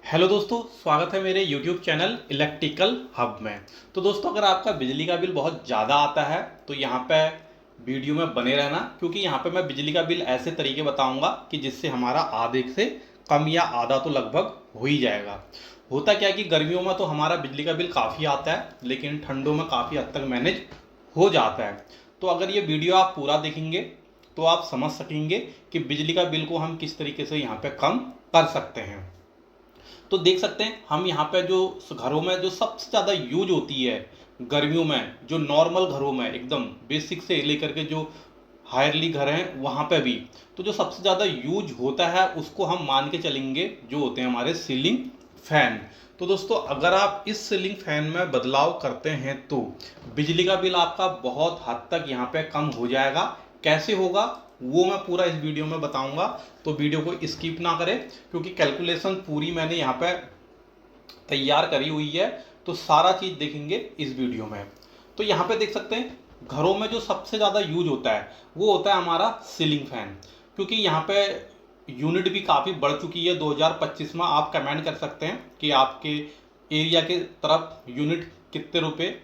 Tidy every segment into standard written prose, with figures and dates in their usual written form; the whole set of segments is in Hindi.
हेलो दोस्तों, स्वागत है मेरे YouTube चैनल इलेक्ट्रिकल हब में। तो दोस्तों, अगर आपका बिजली का बिल बहुत ज़्यादा आता है तो यहाँ पे वीडियो में बने रहना, क्योंकि यहाँ पे मैं बिजली का बिल ऐसे तरीके बताऊंगा कि जिससे हमारा आधे से कम या आधा तो लगभग हो ही जाएगा। होता क्या है कि गर्मियों में तो हमारा बिजली का बिल काफ़ी आता है, लेकिन ठंडों में काफ़ी हद तक मैनेज हो जाता है। तो अगर ये वीडियो आप पूरा देखेंगे तो आप समझ सकेंगे कि बिजली का बिल को हम किस तरीके से यहाँ पे कम कर सकते हैं। तो देख सकते हैं हम यहाँ पे जो घरों में जो सबसे ज़्यादा यूज होती है गर्मियों में, जो नॉर्मल घरों में एकदम बेसिक से लेकर के जो हायरली घर हैं वहाँ पे भी, तो जो सबसे ज़्यादा यूज होता है उसको हम मान के चलेंगे जो होते हैं हमारे सीलिंग फैन। तो दोस्तों, अगर आप इस सीलिंग फैन में बदलाव करते हैं तो बिजली का बिल आपका बहुत हद तक यहाँ पे कम हो जाएगा। कैसे होगा वो मैं पूरा इस वीडियो में बताऊंगा, तो वीडियो को स्किप ना करें, क्योंकि कैलकुलेशन पूरी मैंने यहाँ पे तैयार करी हुई है। तो सारा चीज़ देखेंगे इस वीडियो में। तो यहाँ पे देख सकते हैं घरों में जो सबसे ज़्यादा यूज होता है वो होता है हमारा सीलिंग फैन, क्योंकि यहाँ पे यूनिट भी काफ़ी बढ़ चुकी है 2025 में। आप कमेंट कर सकते हैं कि आपके एरिया के तरफ यूनिट कितने रुपए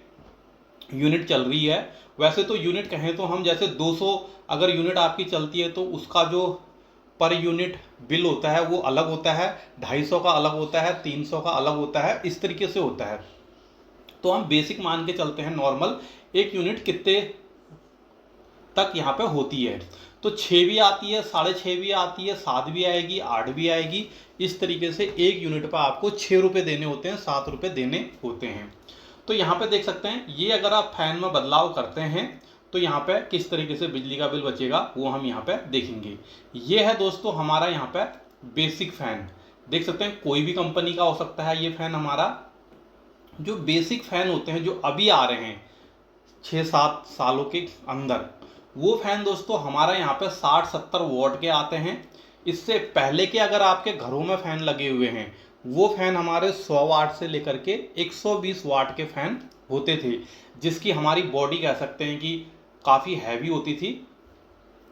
यूनिट चल रही है। वैसे तो यूनिट कहें तो हम जैसे 200 अगर यूनिट आपकी चलती है तो उसका जो पर यूनिट बिल होता है वो अलग होता है, 250 का अलग होता है, 300 का अलग होता है, इस तरीके से होता है। तो हम बेसिक मान के चलते हैं नॉर्मल एक यूनिट कितने तक यहाँ पे होती है। तो 6 भी आती है, 6.5 भी आती है, 7 भी आएगी, 8 भी आएगी। इस तरीके से एक यूनिट पर आपको 6 रुपये देने होते हैं, 7 रुपये देने होते हैं। तो यहाँ पे देख सकते हैं ये अगर आप फैन में बदलाव करते हैं तो यहाँ पे किस तरीके से बिजली का बिल बचेगा वो हम यहाँ पे देखेंगे। ये है दोस्तों हमारा यहाँ पे बेसिक फैन। देख सकते हैं कोई भी कंपनी का हो सकता है ये फैन हमारा। जो बेसिक फैन होते हैं जो अभी आ रहे हैं 6-7 सालों के अंदर, वो फैन दोस्तों हमारा यहाँ पे 60-70 वॉट के आते हैं। इससे पहले के अगर आपके घरों में फैन लगे हुए हैं वो फैन हमारे 100 वाट से लेकर के 120 वाट के फैन होते थे, जिसकी हमारी बॉडी कह सकते हैं कि काफ़ी हैवी होती थी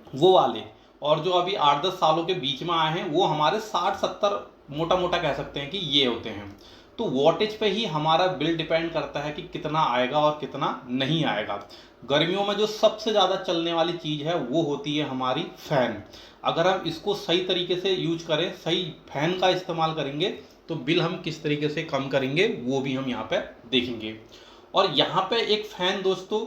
वो वाले। और जो अभी 8-10 सालों के बीच में आए हैं वो हमारे 60-70 मोटा मोटा कह सकते हैं कि ये होते हैं। तो वॉटेज पे ही हमारा बिल डिपेंड करता है कि कितना आएगा और कितना नहीं आएगा। गर्मियों में जो सबसे ज़्यादा चलने वाली चीज़ है वो होती है हमारी फ़ैन। अगर हम इसको सही तरीके से यूज करें, सही फैन का इस्तेमाल करेंगे तो बिल हम किस तरीके से कम करेंगे वो भी हम यहाँ पे देखेंगे। और यहाँ पे एक फ़ैन दोस्तों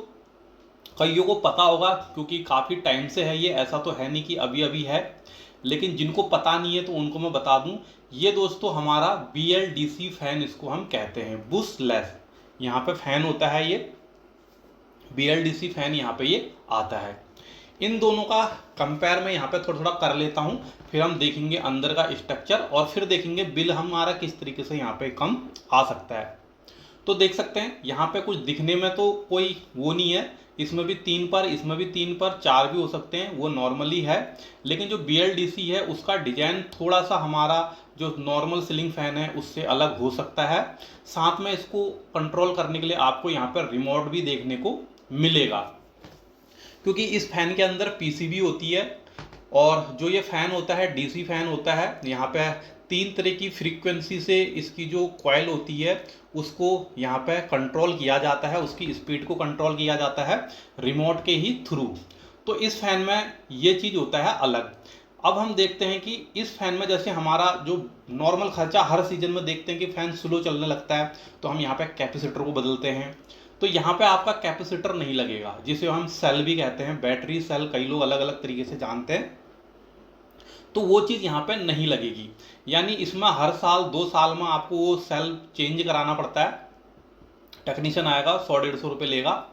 कईयों को पता होगा, क्योंकि काफ़ी टाइम से है ये, ऐसा तो है नहीं कि अभी अभी है, लेकिन जिनको पता नहीं है तो उनको मैं बता दूं। ये दोस्तों हमारा BLDC फैन इसको हम कहते हैं, बुश लेस यहाँ पे फैन होता है ये BLDC फैन यहाँ पे ये आता है। इन दोनों का कंपेयर मैं यहाँ पे थोड़ा थोड़ा कर लेता हूँ, फिर हम देखेंगे अंदर का स्ट्रक्चर और फिर देखेंगे बिल हमारा किस तरीके से यहाँ पे कम आ सकता है। तो देख सकते हैं यहाँ पे कुछ दिखने में तो कोई वो नहीं है, इसमें भी 3 पर, इसमें भी 3 पर, 4 भी हो सकते हैं, वो नॉर्मली है। लेकिन जो BLDC है उसका डिजाइन थोड़ा सा हमारा जो नॉर्मल सीलिंग फैन है उससे अलग हो सकता है। साथ में इसको कंट्रोल करने के लिए आपको यहाँ पर रिमोट भी देखने को मिलेगा, क्योंकि इस फैन के अंदर PCB होती है। और जो ये फैन होता है DC फैन होता है, यहाँ पे 3 तरह की फ्रीक्वेंसी से इसकी जो कॉइल होती है उसको यहाँ पे कंट्रोल किया जाता है, उसकी स्पीड को कंट्रोल किया जाता है रिमोट के ही थ्रू। तो इस फैन में ये चीज़ होता है अलग। अब हम देखते हैं कि इस फैन में जैसे हमारा जो नॉर्मल खर्चा हर सीजन में देखते हैं कि फैन स्लो चलने लगता है तो हम यहाँ पे कैपेसिटर को बदलते हैं। तो यहाँ पे आपका कैपेसिटर नहीं लगेगा, जिसे हम सेल भी कहते हैं, बैटरी सेल कई लोग अलग अलग तरीके से जानते हैं। तो वो चीज़ यहाँ पे नहीं लगेगी, यानी इसमें हर साल 2 साल में आपको वो सेल चेंज कराना पड़ता है। टेक्नीशियन आएगा, 100-150 रुपये लेगा,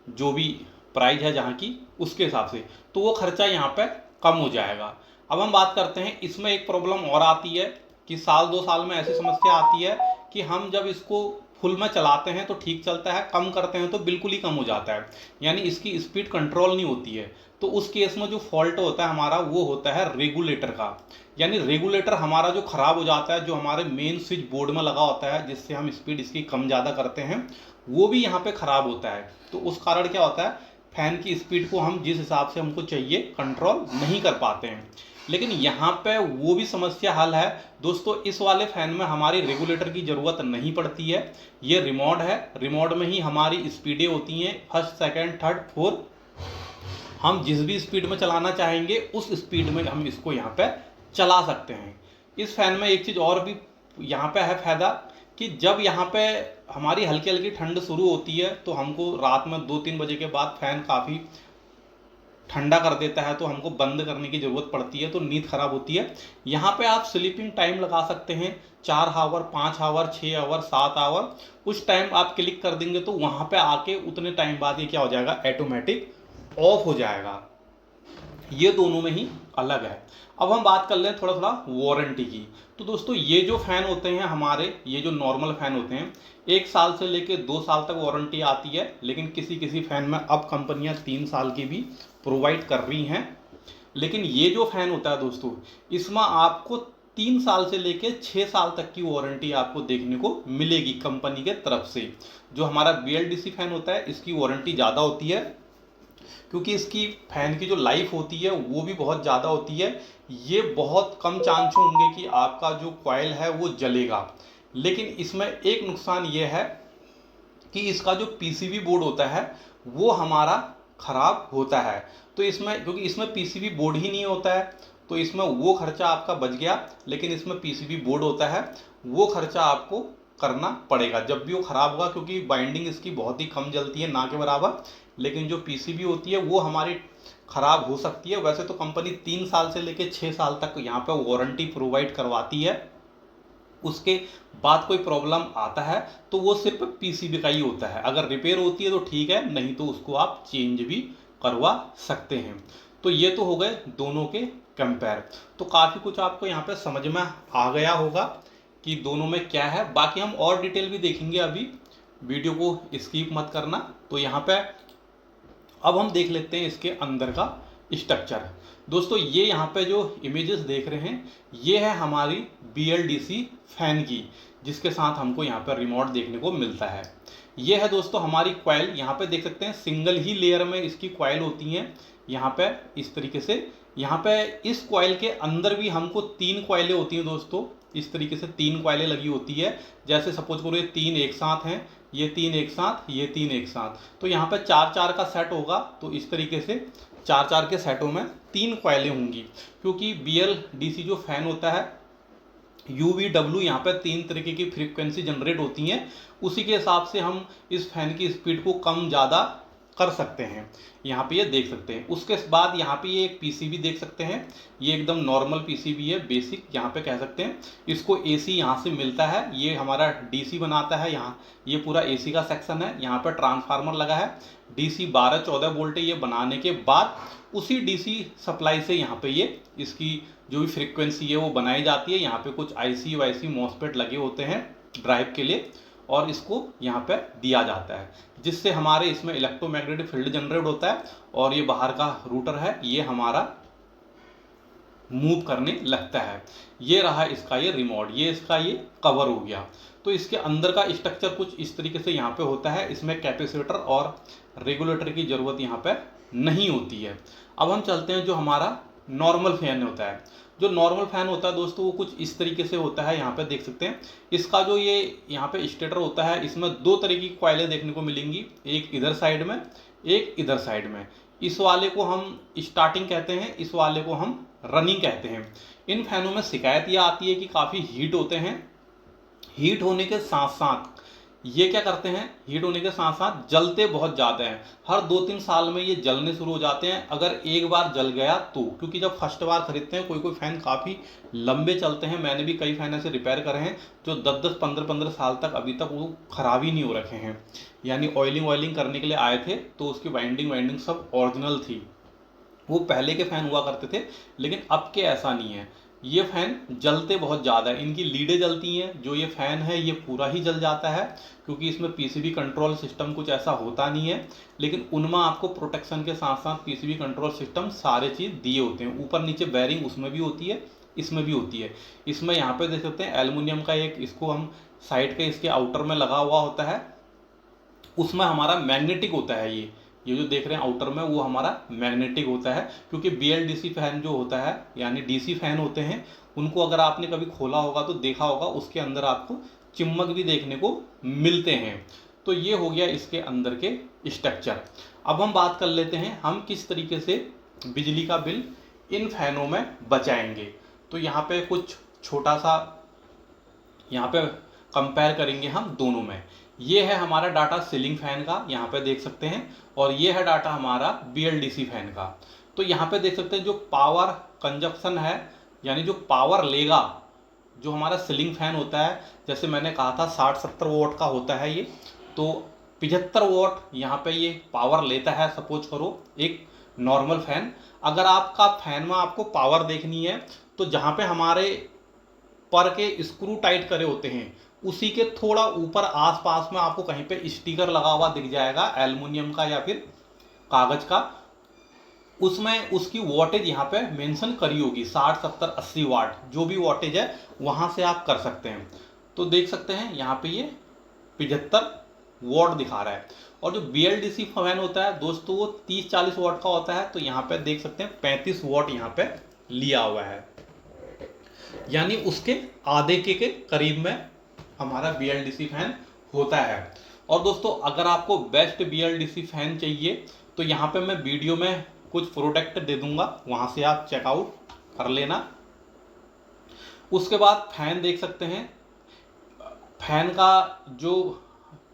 जो भी प्राइस है जहाँ की उसके हिसाब से, तो वो खर्चा यहाँ पे कम हो जाएगा। अब हम बात करते हैं, इसमें एक प्रॉब्लम और आती है कि साल 2 साल में ऐसी समस्या आती है कि हम जब इसको फुल में चलाते हैं तो ठीक चलता है, कम करते हैं तो बिल्कुल ही कम हो जाता है, यानी इसकी स्पीड कंट्रोल नहीं होती है। तो उस केस में जो फॉल्ट होता है हमारा वो होता है रेगुलेटर का, यानी रेगुलेटर हमारा जो खराब हो जाता है, जो हमारे मेन स्विच बोर्ड में लगा होता है जिससे हम स्पीड इसकी कम ज़्यादा करते हैं, वो भी यहाँ पे खराब होता है। तो उस कारण क्या होता है, फैन की स्पीड को हम जिस हिसाब से हमको चाहिए कंट्रोल नहीं कर पाते हैं। लेकिन यहाँ पे वो भी समस्या हल है दोस्तों। इस वाले फैन में हमारी रेगुलेटर की ज़रूरत नहीं पड़ती है, ये रिमोट है, रिमोट में ही हमारी स्पीडें होती हैं, फर्स्ट, सेकंड, थर्ड, फोर्थ। हम जिस भी स्पीड में चलाना चाहेंगे उस स्पीड में हम इसको यहाँ पे चला सकते हैं। इस फैन में एक चीज़ और भी यहाँ पे है फ़ायदा कि जब यहाँ पे हमारी हल्की हल्की ठंड शुरू होती है तो हमको रात में 2-3 बजे के बाद फैन काफ़ी ठंडा कर देता है, तो हमको बंद करने की ज़रूरत पड़ती है, तो नींद खराब होती है। यहाँ पे आप स्लीपिंग टाइम लगा सकते हैं, 4 आवर, 5 आवर, 6 आवर, 7 आवर। उस टाइम आप क्लिक कर देंगे तो वहाँ पे आके उतने टाइम बाद ये क्या हो जाएगा, ऑटोमेटिक ऑफ हो जाएगा। ये दोनों में ही अलग है। अब हम बात कर लें थोड़ा थोड़ा वारंटी की। तो दोस्तों ये जो फ़ैन होते हैं हमारे, ये जो नॉर्मल फ़ैन होते हैं, 1 साल से लेके 2 साल तक वारंटी आती है, लेकिन किसी किसी फ़ैन में अब कंपनियां 3 साल की भी प्रोवाइड कर रही हैं। लेकिन ये जो फ़ैन होता है दोस्तों, इसमें आपको 3 साल से लेके 6 साल तक की वारंटी आपको देखने को मिलेगी कंपनी के तरफ से। जो हमारा BLDC फ़ैन होता है इसकी वारंटी ज़्यादा होती है, क्योंकि इसकी फैन की जो लाइफ होती है वो भी बहुत ज़्यादा होती है। ये बहुत कम चांस होंगे कि आपका जो कॉइल है वो जलेगा। लेकिन इसमें एक नुकसान ये है कि इसका जो PCB बोर्ड होता है वो हमारा ख़राब होता है। तो इसमें, क्योंकि इसमें PCB बोर्ड ही नहीं होता है, तो इसमें वो खर्चा आपका बच गया। लेकिन इसमें PCB बोर्ड होता है, वो खर्चा आपको करना पड़ेगा जब भी वो ख़राब होगा, क्योंकि बाइंडिंग इसकी बहुत ही कम जलती है, ना के बराबर। लेकिन जो PCB होती है वो हमारी ख़राब हो सकती है। वैसे तो कंपनी 3 साल से लेकर 6 साल तक यहाँ पे वारंटी प्रोवाइड करवाती है। उसके बाद कोई प्रॉब्लम आता है तो वो सिर्फ PCB का ही होता है। अगर रिपेयर होती है तो ठीक है, नहीं तो उसको आप चेंज भी करवा सकते हैं। तो ये तो हो गए दोनों के कंपेयर। तो काफ़ी कुछ आपको यहाँ पे समझ में आ गया होगा कि दोनों में क्या है। बाकी हम और डिटेल भी देखेंगे, अभी वीडियो को स्किप मत करना। तो यहाँ पे अब हम देख लेते हैं इसके अंदर का स्ट्रक्चर। दोस्तों ये यहाँ पे जो इमेजेस देख रहे हैं ये है हमारी BLDC फैन की, जिसके साथ हमको यहाँ पर रिमोट देखने को मिलता है। ये है दोस्तों हमारी कॉइल, यहाँ पे देख सकते हैं सिंगल ही लेयर में इसकी कॉइल होती हैं। यहाँ पे इस तरीके से, यहाँ पे इस कॉइल के अंदर भी हमको 3 कॉइलें होती हैं दोस्तों। इस तरीके से 3 कॉइलें लगी होती है। जैसे सपोज करो ये 3 एक साथ हैं, ये 3 एक साथ, ये 3 एक साथ, तो यहाँ पे 4-4 का सेट होगा। तो इस तरीके से 4-4 के सेटों में 3 कॉइलें होंगी। क्योंकि BLDC जो फैन होता है UVW, यहाँ पे 3 तरीके की फ्रीक्वेंसी जनरेट होती हैं, उसी के हिसाब से हम इस फैन की स्पीड को कम ज़्यादा कर सकते हैं। यहाँ पे ये देख सकते हैं। उसके बाद यहाँ पे ये एक PCB देख सकते हैं, ये एकदम नॉर्मल PCB है, बेसिक यहाँ पे कह सकते हैं। इसको AC यहाँ से मिलता है, ये हमारा DC बनाता है। यहाँ ये पूरा AC का सेक्शन है, यहाँ पे ट्रांसफार्मर लगा है, DC 12-14 वोल्ट ये बनाने के बाद उसी DC सप्लाई से यहाँ पे ये इसकी जो भी फ्रिक्वेंसी है वो बनाई जाती है। यहाँ पे कुछ IC वाईसी मॉसफेट लगे होते हैं ड्राइव के लिए, और इसको यहाँ पे दिया जाता है, जिससे हमारे इसमें इलेक्ट्रोमैग्नेटिक फील्ड जनरेट होता है। और ये बाहर का रूटर है, ये हमारा मूव करने लगता है। ये रहा इसका ये रिमोट, ये इसका ये कवर हो गया। तो इसके अंदर का स्ट्रक्चर कुछ इस तरीके से यहाँ पे होता है। इसमें कैपेसिटर और रेगुलेटर की ज़रूरत यहाँ पे नहीं होती है। अब हम चलते हैं जो हमारा नॉर्मल फैन होता है। जो नॉर्मल फैन होता है दोस्तों वो कुछ इस तरीके से होता है। यहाँ पे देख सकते हैं इसका जो ये यहाँ पे स्टेटर होता है, इसमें 2 तरह की कॉइलें देखने को मिलेंगी, एक इधर साइड में, एक इधर साइड में। इस वाले को हम स्टार्टिंग कहते हैं, इस वाले को हम रनिंग कहते हैं। इन फैनों में शिकायत यह आती है कि काफ़ी हीट होते हैं। हीट होने के साथ साथ ये क्या करते हैं, हीट होने के साथ साथ जलते बहुत ज़्यादा हैं। हर 2-3 साल में ये जलने शुरू हो जाते हैं, अगर एक बार जल गया तो। क्योंकि जब फर्स्ट बार खरीदते हैं, कोई फ़ैन काफ़ी लंबे चलते हैं। मैंने भी कई फ़ैन ऐसे रिपेयर करे हैं जो 10-10, 15-15 साल तक अभी तक वो ख़राब ही नहीं हो रखे हैं। यानी ऑयलिंग करने के लिए आए थे तो उसकी वाइंडिंग सब ओरिजिनल थी। वो पहले के फ़ैन हुआ करते थे, लेकिन अब के ऐसा नहीं है। ये फ़ैन जलते बहुत ज़्यादा है, इनकी लीडें जलती हैं। जो ये फ़ैन है ये पूरा ही जल जाता है, क्योंकि इसमें PCB कंट्रोल सिस्टम कुछ ऐसा होता नहीं है। लेकिन उनमें आपको प्रोटेक्शन के साथ साथ PCB कंट्रोल सिस्टम सारे चीज़ दिए होते हैं। ऊपर नीचे बैरिंग उसमें भी होती है, इसमें भी होती है। इसमें यहाँ पे देख सकते हैं एल्युमिनियम का एक, इसको हम साइड के इसके आउटर में लगा हुआ होता है, उसमें हमारा मैग्नेटिक होता है। ये ये जो देख रहे हैं आउटर में वो हमारा मैग्नेटिक होता है, क्योंकि BLDC फैन जो होता है यानी DC फैन होते हैं, उनको अगर आपने कभी खोला होगा तो देखा होगा उसके अंदर आपको चिमक भी देखने को मिलते हैं। तो ये हो गया इसके अंदर के स्ट्रक्चर। अब हम बात कर लेते हैं हम किस तरीके से बिजली का बिल इन फैनों में बचाएंगे। तो यहाँ पे कुछ छोटा सा यहाँ पे कंपेयर करेंगे हम दोनों में। ये है हमारा डाटा सीलिंग फैन का, यहाँ पे देख सकते हैं, और ये है डाटा हमारा BLDC फैन का। तो यहाँ पे देख सकते हैं जो पावर कंजप्शन है यानी जो पावर लेगा, जो हमारा सीलिंग फैन होता है, जैसे मैंने कहा था 60-70 वॉट का होता है ये, तो 75 वॉट यहाँ पे ये पावर लेता है। सपोज करो एक नॉर्मल फैन, अगर आपका फैन में आपको पावर देखनी है तो जहाँ पे हमारे पर के स्क्रू टाइट करे होते हैं उसी के थोड़ा ऊपर आसपास में आपको कहीं पे स्टिकर लगा हुआ दिख जाएगा एल्युमिनियम का या फिर कागज का, उसमें उसकी वॉटेज यहाँ पे मेंशन करी होगी 60, 70, 80 वाट, जो भी वॉटेज है वहाँ से आप कर सकते हैं। तो देख सकते हैं यहाँ पे ये 75 वॉट दिखा रहा है। और जो BLDC फैन होता है दोस्तों वो 30-40 वॉट का होता है, तो यहाँ पे देख सकते हैं 35 वॉट यहाँ पे लिया हुआ है, यानी उसके आधे के करीब में हमारा BLDC फैन होता है। और दोस्तों अगर आपको बेस्ट BLDC फैन चाहिए तो यहाँ पे मैं वीडियो में कुछ प्रोडक्ट दे दूंगा, वहाँ से आप चेकआउट कर लेना। उसके बाद फैन देख सकते हैं, फैन का जो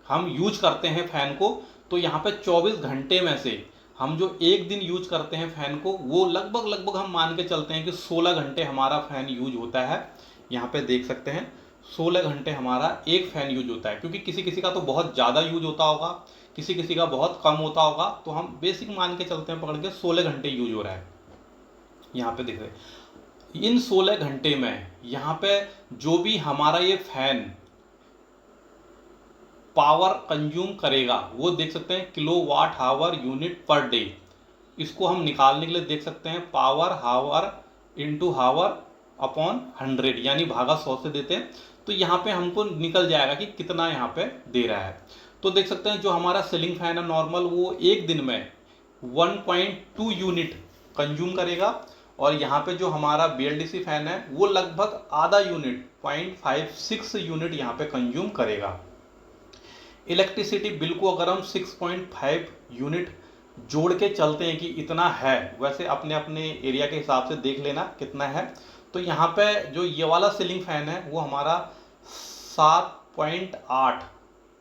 हम यूज करते हैं फैन को, तो यहाँ पे 24 घंटे में से हम जो एक दिन यूज करते हैं फैन को वो लगभग हम मान के चलते हैं कि 16 घंटे हमारा फैन यूज होता है। यहाँ पे देख सकते हैं 16 घंटे हमारा एक फैन यूज होता है, क्योंकि किसी किसी का तो बहुत ज़्यादा यूज होता होगा, किसी किसी का बहुत कम होता होगा, तो हम बेसिक मान के चलते हैं पकड़ के 16 घंटे यूज हो रहा है। यहाँ पे देख रहे इन 16 घंटे में यहाँ पे जो भी हमारा ये फैन पावर कंज्यूम करेगा वो देख सकते हैं kilowatt hour unit per day. इसको हम निकालने के लिए देख सकते हैं पावर हावर इंटू हावर अपॉन 100, यानी भागा 100 से देते हैं, तो यहाँ पे हमको निकल जाएगा कि कितना यहाँ पे दे रहा है। तो देख सकते हैं जो हमारा सीलिंग फैन है नॉर्मल वो एक दिन में 1.2 यूनिट कंज्यूम करेगा, और यहाँ पे जो हमारा BLDC फैन है वो लगभग आधा यूनिट 0.56 यूनिट यहाँ पे कंज्यूम करेगा। इलेक्ट्रिसिटी बिल को अगर हम 6.5 यूनिट जोड़ के चलते हैं कि इतना है, वैसे अपने अपने एरिया के हिसाब से देख लेना कितना है। तो यहाँ पे जो ये वाला सीलिंग फैन है वो हमारा 7.8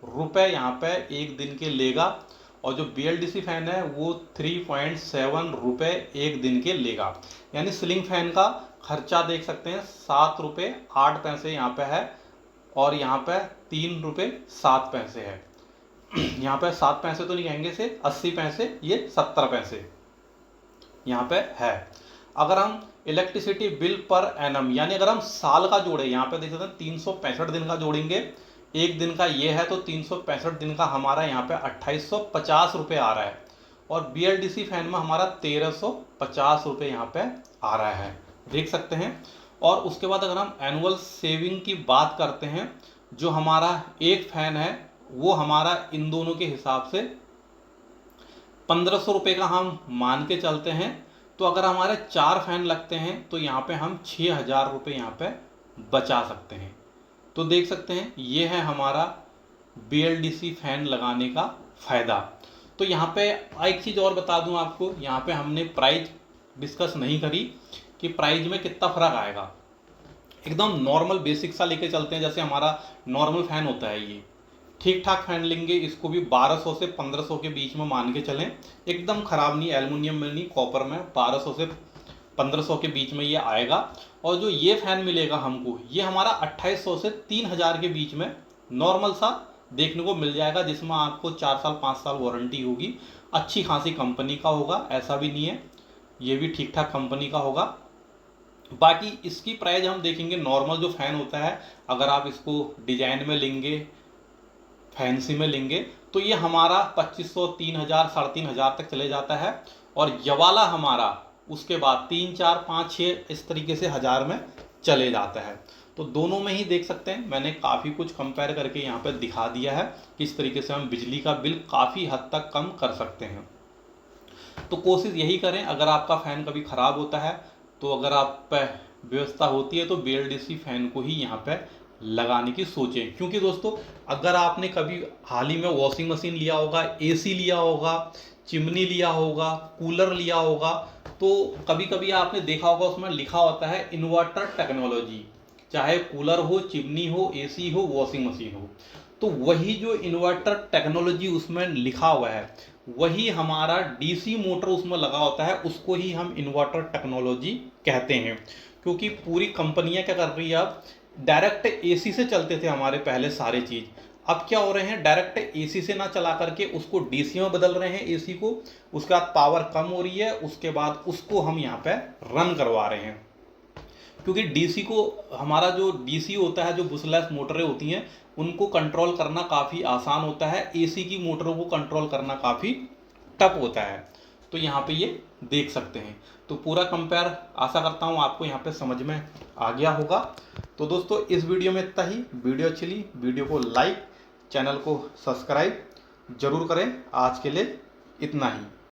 रुपये यहाँ पे एक दिन के लेगा, और जो BLDC फैन है वो 3.7 रुपये एक दिन के लेगा। यानी सीलिंग फैन का खर्चा देख सकते हैं 7 रुपये 8 पैसे यहाँ पे है, और यहाँ पे 3 रुपये 7 पैसे है। यहाँ पे 7 पैसे तो नहीं कहेंगे से 80 पैसे, ये 70 पैसे यहाँ पे है। अगर हम इलेक्ट्रिसिटी बिल पर एनम यानी अगर हम साल का जोड़े, यहाँ पे देख सकते हैं 365 दिन का जोड़ेंगे, एक दिन का ये है तो 365 दिन का हमारा यहाँ पे 2850 रुपये आ रहा है, और BLDC फैन में हमारा 1350 रुपये यहाँ पे आ रहा है, देख सकते हैं। और उसके बाद अगर हम एनुअल सेविंग की बात करते हैं, जो हमारा एक फैन है वो हमारा इन दोनों के हिसाब से 1500 रुपये का हम मान के चलते हैं। तो अगर हमारे 4 फैन लगते हैं तो यहाँ पे हम 6000 रुपये यहाँ पे बचा सकते हैं। तो देख सकते हैं ये है हमारा BLDC फैन लगाने का फ़ायदा। तो यहाँ पे एक चीज़ और बता दूँ आपको, यहाँ पे हमने प्राइस डिस्कस नहीं करी कि प्राइस में कितना फ़र्क आएगा। एकदम नॉर्मल बेसिक सा लेके चलते हैं, जैसे हमारा नॉर्मल फ़ैन होता है ये ठीक ठाक फैन लेंगे, इसको भी 1200 से 1500 के बीच में मान के चलें, एकदम ख़राब नहीं, एल्युमिनियम में नहीं कॉपर में 1200 से 1500 के बीच में ये आएगा। और जो ये फ़ैन मिलेगा हमको ये हमारा 2800 से 3000 के बीच में नॉर्मल सा देखने को मिल जाएगा, जिसमें आपको 4 साल 5 साल वारंटी होगी, अच्छी खासी कंपनी का होगा, ऐसा भी नहीं है, ये भी ठीक ठाक कंपनी का होगा। बाकी इसकी प्राइस हम देखेंगे, नॉर्मल जो फ़ैन होता है अगर आप इसको डिजाइन में लेंगे, फैंसी में लेंगे, तो ये हमारा 2500, 3000, 3500 तक चले जाता है, और ये वाला हमारा उसके बाद 3, 4, 5, 6 इस तरीके से 1000 में चले जाता है। तो दोनों में ही देख सकते हैं मैंने काफ़ी कुछ कंपेयर करके यहाँ पर दिखा दिया है किस तरीके से हम बिजली का बिल काफ़ी हद तक कम कर सकते हैं। तो कोशिश यही करें, अगर आपका फ़ैन कभी ख़राब होता है तो अगर आप पे व्यवस्था होती है तो BLDC फ़ैन को ही यहाँ पे लगाने की सोचें। क्योंकि दोस्तों अगर आपने कभी हाल ही में वॉशिंग मशीन लिया होगा, AC लिया होगा, चिमनी लिया होगा, कूलर लिया होगा, तो कभी कभी आपने देखा होगा उसमें लिखा होता है इन्वर्टर टेक्नोलॉजी। चाहे कूलर हो, चिमनी हो, AC हो, वॉशिंग मशीन हो, तो वही जो इन्वर्टर टेक्नोलॉजी उसमें लिखा हुआ है वही हमारा DC मोटर उसमें लगा होता है, उसको ही हम इन्वर्टर टेक्नोलॉजी कहते हैं। क्योंकि पूरी कंपनियां क्या कर रही है, अब डायरेक्ट AC से चलते थे हमारे पहले सारे चीज़, अब क्या हो रहे हैं डायरेक्ट AC से ना चला करके उसको DC में बदल रहे हैं AC को, उसके बाद पावर कम हो रही है, उसके बाद उसको हम यहाँ पे रन करवा रहे हैं। क्योंकि DC को, हमारा जो DC होता है, जो बुशलेस मोटरें होती हैं उनको कंट्रोल करना काफ़ी आसान होता है, AC की मोटरों को कंट्रोल करना काफ़ी टफ होता है। तो यहाँ पे ये देख सकते हैं। तो पूरा कंपेयर आशा करता हूँ आपको यहाँ पे समझ में आ गया होगा। तो दोस्तों इस वीडियो में इतना ही। वीडियो अच्छी लगी वीडियो को लाइक, चैनल को सब्सक्राइब जरूर करें। आज के लिए इतना ही।